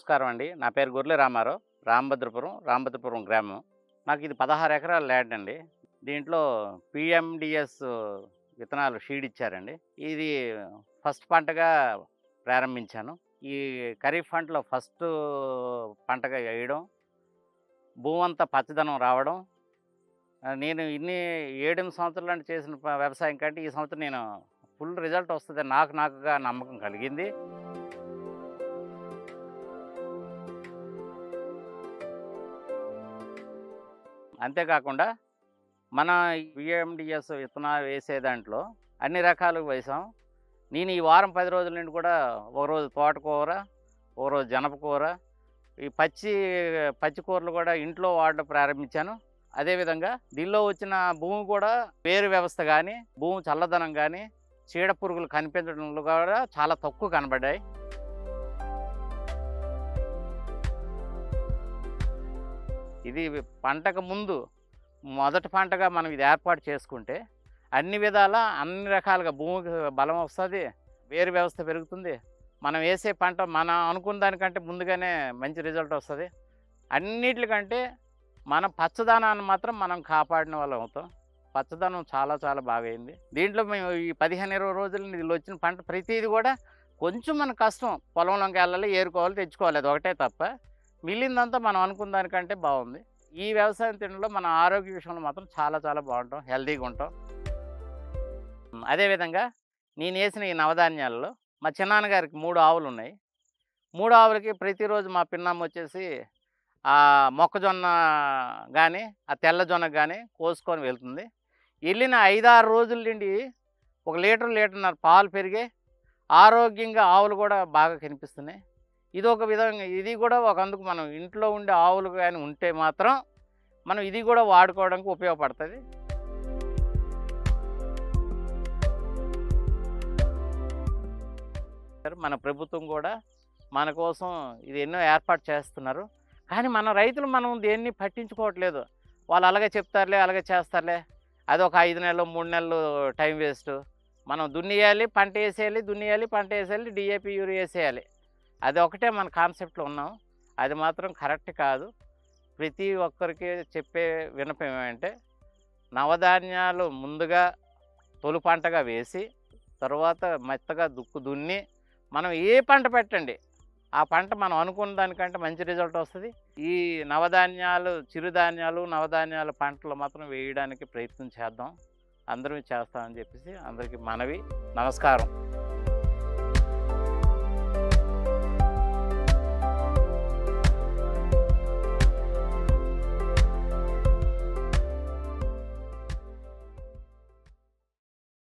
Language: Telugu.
నమస్కారం అండి. నా పేరు గొర్లె రామారావు. రాంభద్రపురం గ్రామం. నాకు ఇది 16 ఎకరాల ల్యాండ్ అండి. దీంట్లో పీఎండిఎస్ విత్తనాలు షీడ్ ఇచ్చారండి. ఇది ఫస్ట్ పంటగా ప్రారంభించాను. ఈ ఖరీఫ్ పంటలో ఫస్ట్ పంటగా వేయడం, భూమంతా పచ్చదనం రావడం. నేను 7 సంవత్సరాల నుండి చేసిన వ్యవసాయం కంటే ఈ సంవత్సరం నేను ఫుల్ రిజల్ట్ వస్తదని నాకుగా నమ్మకం కలిగింది. అంతేకాకుండా మన పీఎండిఎస్ విత్తనాలు వేసే దాంట్లో అన్ని రకాలుగా వేసాం. నేను ఈ వారం 10 రోజుల నుండి కూడా ఒకరోజు తోటకూర, ఒకరోజు జనపకూర, ఈ పచ్చి కూరలు కూడా ఇంట్లో వాడడం ప్రారంభించాను. అదేవిధంగా దీనిలో వచ్చిన భూమి కూడా వేరు వ్యవస్థ కానీ, భూమి చల్లదనం కానీ, చీడ పురుగులు కనిపించడంలో కూడా చాలా తక్కువ కనబడ్డాయి. ఇది పంటకు ముందు మొదటి పంటగా మనం ఇది ఏర్పాటు చేసుకుంటే అన్ని విధాలా అన్ని రకాలుగా భూమికి బలం వస్తుంది, వేరు వ్యవస్థ పెరుగుతుంది. మనం వేసే పంట మనం అనుకున్న దానికంటే ముందుగానే మంచి రిజల్ట్ వస్తుంది. అన్నిటికంటే మన పచ్చదనాన్ని మాత్రం మనం కాపాడిన వాళ్ళం అవుతాం. పచ్చదనం చాలా చాలా బాగైంది. దీంట్లో మేము ఈ 15-20 రోజులు దీనిలో వచ్చిన పంట ప్రతిదీ కూడా కొంచెం మన కష్టం, పొలంలోకి వెళ్ళాలి, ఏరుకోవాలి, తెచ్చుకోవాలి, అది ఒకటే తప్ప మిగిలిందంతా మనం అనుకున్న దానికంటే బాగుంది. ఈ వ్యవసాయం తినడంలో మన ఆరోగ్య విషయంలో మాత్రం చాలా చాలా బాగుంటాం, హెల్తీగా ఉంటాం. అదేవిధంగా నేను వేసిన ఈ నవధాన్యాలలో మా చిన్నాన్నగారికి 3 ఆవులు ఉన్నాయి. 3 ఆవులకి ప్రతిరోజు మా పిన్నమ్మ వచ్చేసి ఆ మొక్కజొన్న కానీ, ఆ తెల్లజొన్న కానీ కోసుకొని వెళ్తుంది. వెళ్ళిన 5-6 రోజుల నుండి 1 లీటర్న్నర పాలు పెరిగే ఆరోగ్యంగా ఆవులు కూడా బాగా కనిపిస్తున్నాయి. ఇది ఒక విధంగా, ఇది కూడా ఒకందుకు మనం ఇంట్లో ఉండే ఆవులు కానీ ఉంటే మాత్రం మనం ఇది కూడా వాడుకోవడానికి ఉపయోగపడుతుంది. మన ప్రభుత్వం కూడా మన కోసం ఇది ఎన్నో ఏర్పాటు చేస్తున్నారు. కానీ మన రైతులు మనం దేన్ని పట్టించుకోవట్లేదు. వాళ్ళు అలాగే చెప్తారులే, అలాగే చేస్తారులే, అది ఒక 5 నెలలు 3 నెలలు టైం వేస్ట్. మనం దున్నియాలి, పంట వేసేయాలి, దున్నియాలి, పంట వేసేయాలి, డిఏపి యూరియా వేసేయాలి. అది ఒకటే మన కాన్సెప్ట్లో ఉన్నాం. అది మాత్రం కరెక్ట్ కాదు. ప్రతి ఒక్కరికి చెప్పే విన్నపం ఏమంటే, నవధాన్యాలు ముందుగా తొలి పంటగా వేసి తర్వాత మెత్తగా దున్ని మనం ఏ పంట పెట్టండి ఆ పంట మనం అనుకున్న దానికంటే మంచి రిజల్ట్ వస్తుంది. ఈ చిరుధాన్యాలు నవధాన్యాల పంటలు మాత్రం వేయడానికి ప్రయత్నం చేద్దాం. అందరం చేస్తామని చెప్పేసి అందరికీ మనవి. నమస్కారం.